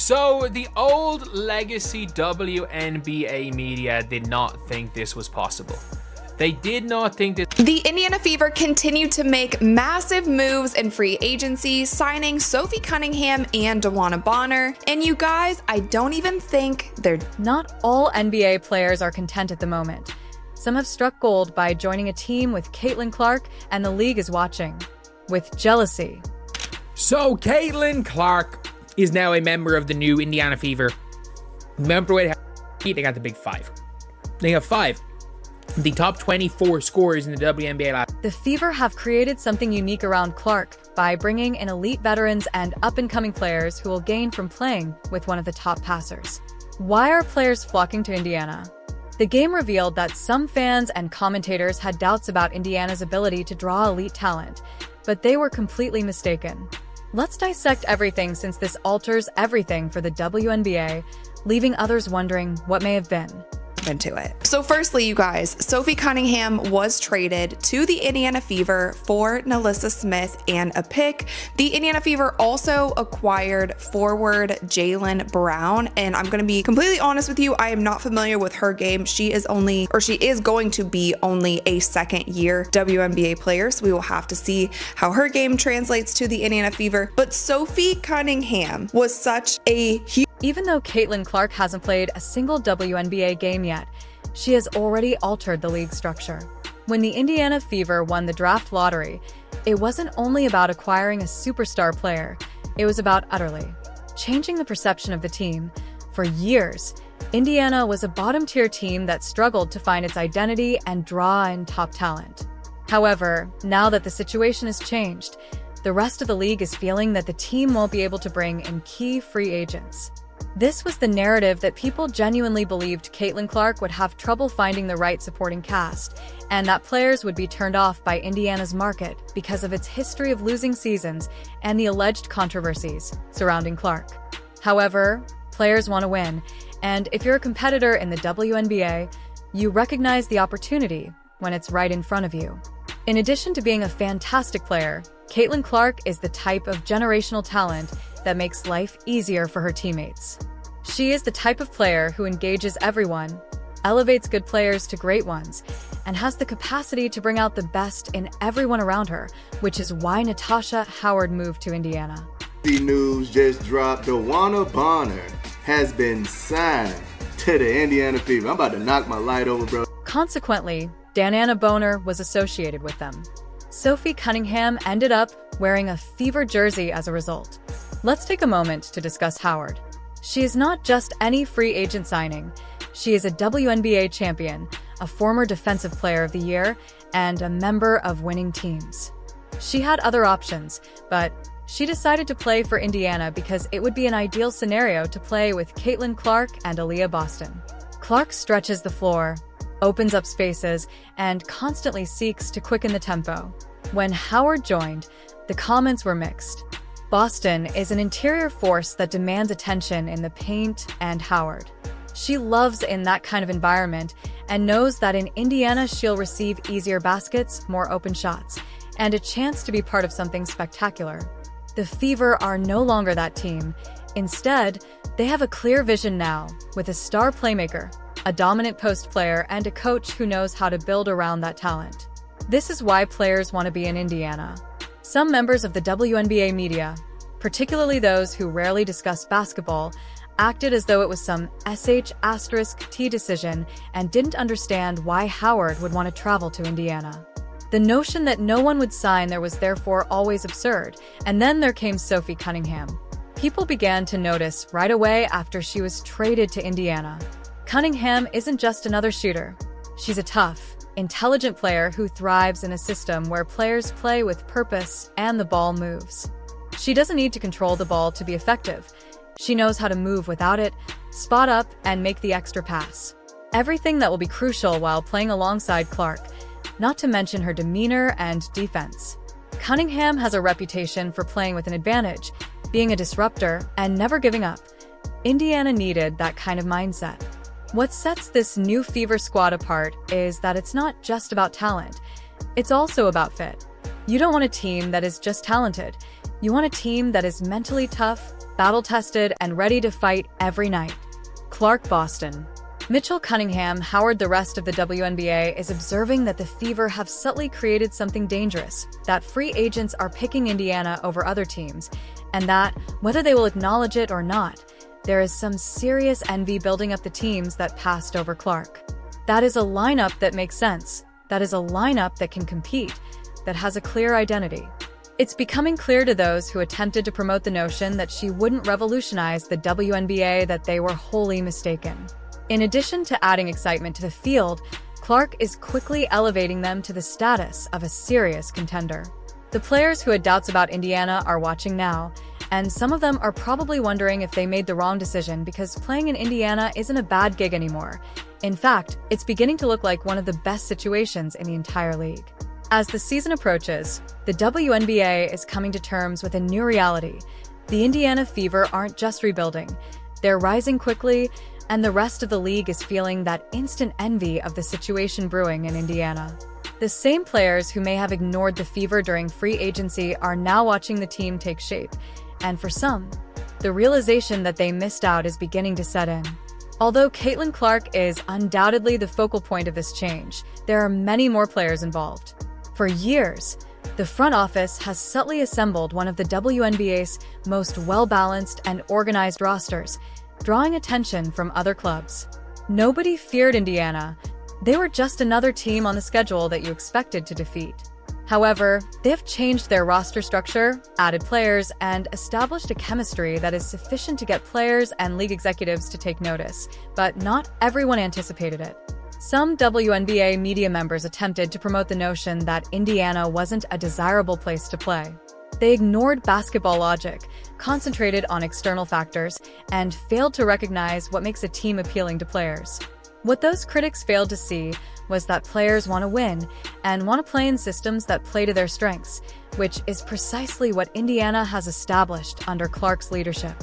So the old legacy WNBA media did not think this was possible. They did not think that. The Indiana Fever continued to make massive moves in free agency, signing Sophie Cunningham and DeWanna Bonner. And you guys, I don't even think they're... Not all NBA players are content at the moment. Some have struck gold by joining a team with Caitlin Clark, and the league is watching with jealousy. So Caitlin Clark is now a member of the new Indiana Fever. Remember what they got the big five. They have five. The top 24 scorers in the WNBA last. The Fever have created something unique around Clark by bringing in elite veterans and up-and-coming players who will gain from playing with one of the top passers. Why are players flocking to Indiana? The game revealed that some fans and commentators had doubts about Indiana's ability to draw elite talent, but they were completely mistaken. Let's dissect everything, since this alters everything for the WNBA, leaving others wondering what may have been. Into it. So firstly, you guys, Sophie Cunningham was traded to the Indiana Fever for NaLyssa Smith and a pick. The Indiana Fever also acquired forward Jaylen Brown, and I'm going to be completely honest with you, I am not familiar with her game. She is going to be only a second-year WNBA player, so we will have to see how her game translates to the Indiana Fever. But Sophie Cunningham was such a huge... Even though Caitlin Clark hasn't played a single WNBA game yet, she has already altered the league structure. When the Indiana Fever won the draft lottery, it wasn't only about acquiring a superstar player, it was about utterly changing the perception of the team. For years, Indiana was a bottom-tier team that struggled to find its identity and draw in top talent. However, now that the situation has changed, the rest of the league is feeling that the team won't be able to bring in key free agents. This was the narrative that people genuinely believed Caitlin Clark would have trouble finding the right supporting cast, and that players would be turned off by Indiana's market because of its history of losing seasons and the alleged controversies surrounding Clark. However, players want to win, and if you're a competitor in the WNBA, you recognize the opportunity when it's right in front of you. In addition to being a fantastic player, Caitlin Clark is the type of generational talent that makes life easier for her teammates. She is the type of player who engages everyone, elevates good players to great ones, and has the capacity to bring out the best in everyone around her, which is why Natasha Howard moved to Indiana. The news just dropped. DeWanna Bonner has been signed to the Indiana Fever. I'm about to knock my light over, bro. Consequently, Dananna Boner was associated with them. Sophie Cunningham ended up wearing a Fever jersey as a result. Let's take a moment to discuss Howard. She is not just any free agent signing. She is a WNBA champion, a former Defensive Player of the Year, and a member of winning teams. She had other options, but she decided to play for Indiana because it would be an ideal scenario to play with Caitlin Clark and Aaliyah Boston. Clark stretches the floor, opens up spaces, and constantly seeks to quicken the tempo. When Howard joined, the comments were mixed. Boston is an interior force that demands attention in the paint, and Howard. She loves in that kind of environment and knows that in Indiana she'll receive easier baskets, more open shots, and a chance to be part of something spectacular. The Fever are no longer that team. Instead, they have a clear vision now, with a star playmaker, a dominant post player, and a coach who knows how to build around that talent. This is why players want to be in Indiana. Some members of the WNBA media, particularly those who rarely discuss basketball, acted as though it was some sh*T decision and didn't understand why Howard would want to travel to Indiana. The notion that no one would sign there was therefore always absurd, and then there came Sophie Cunningham. People began to notice right away after she was traded to Indiana. Cunningham isn't just another shooter. She's a tough, intelligent player who thrives in a system where players play with purpose and the ball moves. She doesn't need to control the ball to be effective. She knows how to move without it, spot up, and make the extra pass. Everything that will be crucial while playing alongside Clark, not to mention her demeanor and defense. Cunningham has a reputation for playing with an advantage, being a disruptor, and never giving up. Indiana needed that kind of mindset. What sets this new Fever squad apart is that it's not just about talent, it's also about fit. You don't want a team that is just talented. You want a team that is mentally tough, battle-tested and ready to fight every night. Clark, Boston. Mitchell Cunningham, Howard, the rest of the WNBA is observing that the Fever have subtly created something dangerous, that free agents are picking Indiana over other teams, and that, whether they will acknowledge it or not, there is some serious envy building up the teams that passed over Clark. That is a lineup that makes sense. That is a lineup that can compete, that has a clear identity. It's becoming clear to those who attempted to promote the notion that she wouldn't revolutionize the WNBA that they were wholly mistaken. In addition to adding excitement to the field, Clark is quickly elevating them to the status of a serious contender. The players who had doubts about Indiana are watching now, and some of them are probably wondering if they made the wrong decision because playing in Indiana isn't a bad gig anymore. In fact, it's beginning to look like one of the best situations in the entire league. As the season approaches, the WNBA is coming to terms with a new reality. The Indiana Fever aren't just rebuilding, they're rising quickly, and the rest of the league is feeling that instant envy of the situation brewing in Indiana. The same players who may have ignored the Fever during free agency are now watching the team take shape, and for some, the realization that they missed out is beginning to set in. Although Caitlin Clark is undoubtedly the focal point of this change, there are many more players involved. For years, the front office has subtly assembled one of the WNBA's most well-balanced and organized rosters, drawing attention from other clubs. Nobody feared Indiana. They were just another team on the schedule that you expected to defeat. However, they've changed their roster structure, added players, and established a chemistry that is sufficient to get players and league executives to take notice, but not everyone anticipated it. Some WNBA media members attempted to promote the notion that Indiana wasn't a desirable place to play. They ignored basketball logic, concentrated on external factors, and failed to recognize what makes a team appealing to players. What those critics failed to see was that players want to win and want to play in systems that play to their strengths, which is precisely what Indiana has established under Clark's leadership.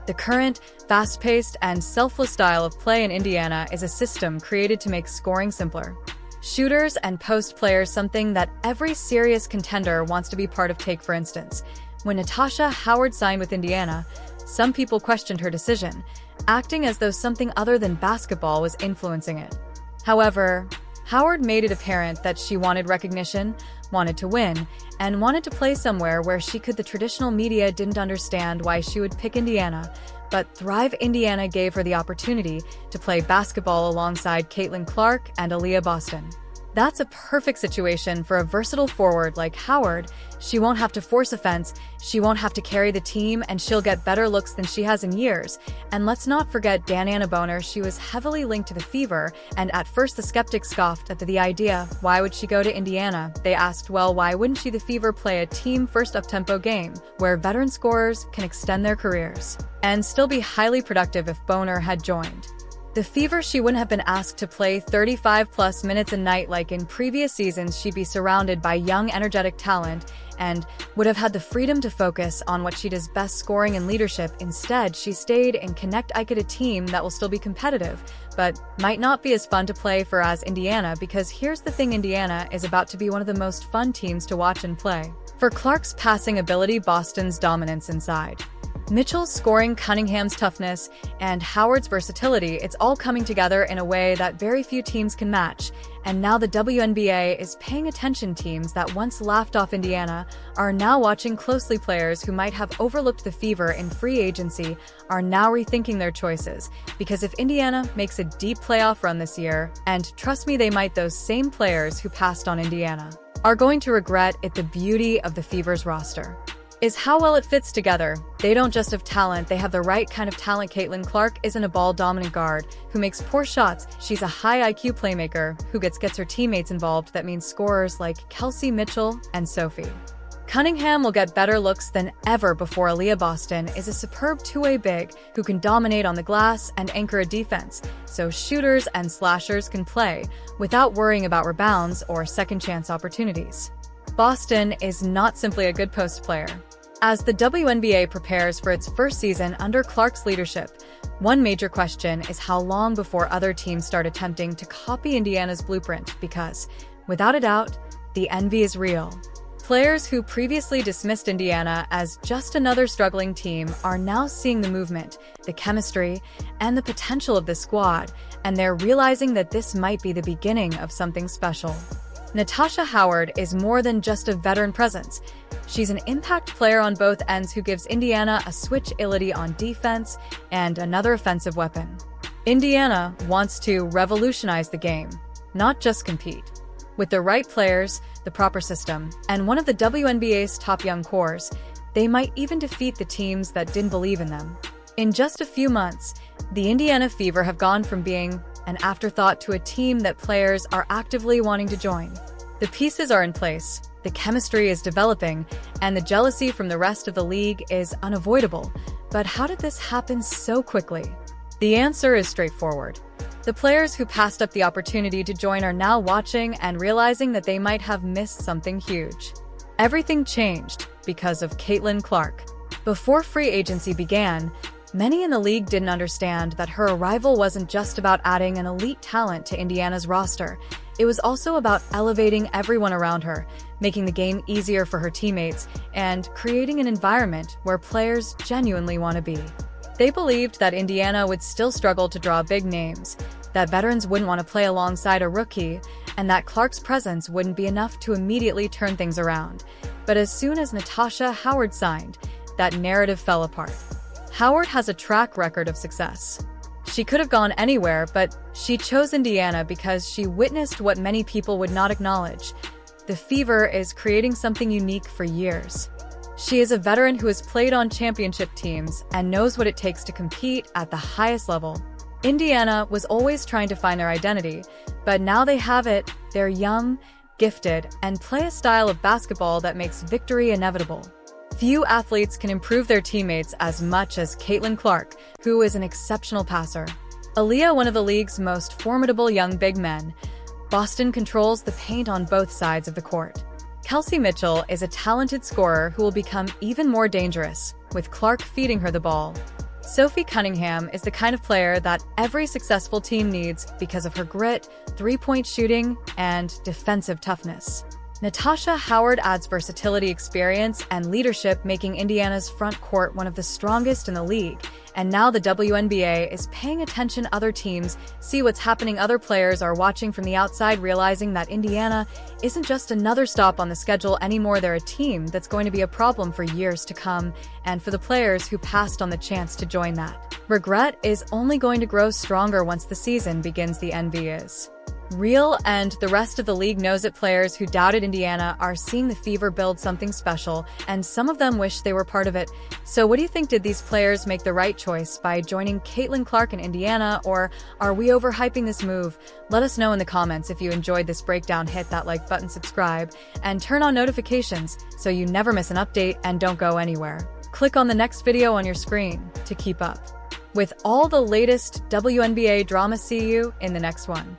The current, fast-paced, and selfless style of play in Indiana is a system created to make scoring simpler. Shooters and post players, something that every serious contender wants to be part of. Take, for instance, when Natasha Howard signed with Indiana, some people questioned her decision, acting as though something other than basketball was influencing it. However, Howard made it apparent that she wanted recognition, wanted to win, and wanted to play somewhere where the traditional media didn't understand why she would pick Indiana, but Thrive Indiana gave her the opportunity to play basketball alongside Caitlin Clark and Aaliyah Boston. That's a perfect situation for a versatile forward like Howard. She won't have to force offense, she won't have to carry the team, and she'll get better looks than she has in years. And let's not forget Diana Boner. She was heavily linked to the Fever, and at first the skeptics scoffed at the idea. Why would she go to Indiana? They asked, well, why wouldn't the Fever play a team-first up-tempo game, where veteran scorers can extend their careers and still be highly productive? If Boner had joined the Fever, she wouldn't have been asked to play 35-plus minutes a night like in previous seasons. She'd be surrounded by young, energetic talent and would have had the freedom to focus on what she does best, scoring and leadership. Instead, she stayed in Connect Ike, a team that will still be competitive, but might not be as fun to play for as Indiana, because here's the thing, Indiana is about to be one of the most fun teams to watch and play. For Clark's passing ability, Boston's dominance inside, Mitchell's scoring, Cunningham's toughness, and Howard's versatility, it's all coming together in a way that very few teams can match. And now the WNBA is paying attention. Teams that once laughed off Indiana are now watching closely. Players who might have overlooked the Fever in free agency are now rethinking their choices, because if Indiana makes a deep playoff run this year, and trust me, they might, those same players who passed on Indiana are going to regret it. The beauty of the Fever's roster is how well it fits together. They don't just have talent, they have the right kind of talent. Caitlin Clark isn't a ball-dominant guard who makes poor shots. She's a high IQ playmaker who gets her teammates involved. That means scorers like Kelsey, Mitchell, and Sophie Cunningham will get better looks than ever before. Aaliyah Boston is a superb two-way big who can dominate on the glass and anchor a defense, so shooters and slashers can play without worrying about rebounds or second-chance opportunities. Boston is not simply a good post player. As the WNBA prepares for its first season under Clark's leadership, one major question is how long before other teams start attempting to copy Indiana's blueprint, because, without a doubt, the envy is real. Players who previously dismissed Indiana as just another struggling team are now seeing the movement, the chemistry, and the potential of the squad, and they're realizing that this might be the beginning of something special. Natasha Howard is more than just a veteran presence. She's an impact player on both ends who gives Indiana a switch ability on defense and another offensive weapon. Indiana wants to revolutionize the game, not just compete. With the right players, the proper system, and one of the WNBA's top young cores, they might even defeat the teams that didn't believe in them. In just a few months, the Indiana Fever have gone from being an afterthought to a team that players are actively wanting to join. The pieces are in place, the chemistry is developing, and the jealousy from the rest of the league is unavoidable. But how did this happen so quickly? The answer is straightforward. The players who passed up the opportunity to join are now watching and realizing that they might have missed something huge. Everything changed because of Caitlin Clark. Before free agency began, many in the league didn't understand that her arrival wasn't just about adding an elite talent to Indiana's roster. It was also about elevating everyone around her, making the game easier for her teammates, and creating an environment where players genuinely want to be. They believed that Indiana would still struggle to draw big names, that veterans wouldn't want to play alongside a rookie, and that Clark's presence wouldn't be enough to immediately turn things around. But as soon as Natasha Howard signed, that narrative fell apart. Howard has a track record of success. She could have gone anywhere, but she chose Indiana because she witnessed what many people would not acknowledge. The Fever is creating something unique for years. She is a veteran who has played on championship teams and knows what it takes to compete at the highest level. Indiana was always trying to find their identity, but now they have it. They're young, gifted, and play a style of basketball that makes victory inevitable. Few athletes can improve their teammates as much as Caitlin Clark, who is an exceptional passer. Aaliyah, one of the league's most formidable young big men, Boston controls the paint on both sides of the court. Kelsey Mitchell is a talented scorer who will become even more dangerous, with Clark feeding her the ball. Sophie Cunningham is the kind of player that every successful team needs because of her grit, three-point shooting, and defensive toughness. Natasha Howard adds versatility, experience, and leadership, making Indiana's front court one of the strongest in the league. And now the WNBA is paying attention. Other teams see what's happening. Other players are watching from the outside, realizing that Indiana isn't just another stop on the schedule anymore. They're a team that's going to be a problem for years to come, and for the players who passed on the chance to join that, regret is only going to grow stronger once the season begins. The envy is real, and the rest of the league knows it. Players who doubted Indiana are seeing the Fever build something special, and some of them wish they were part of it. So what do you think? Did these players make the right choice by joining Caitlin Clark in Indiana, or are we overhyping this move? Let us know in the comments. If you enjoyed this breakdown, hit that like button, subscribe, and turn on notifications so you never miss an update. And don't go anywhere. Click on the next video on your screen to keep up with all the latest WNBA drama. See you in the next one.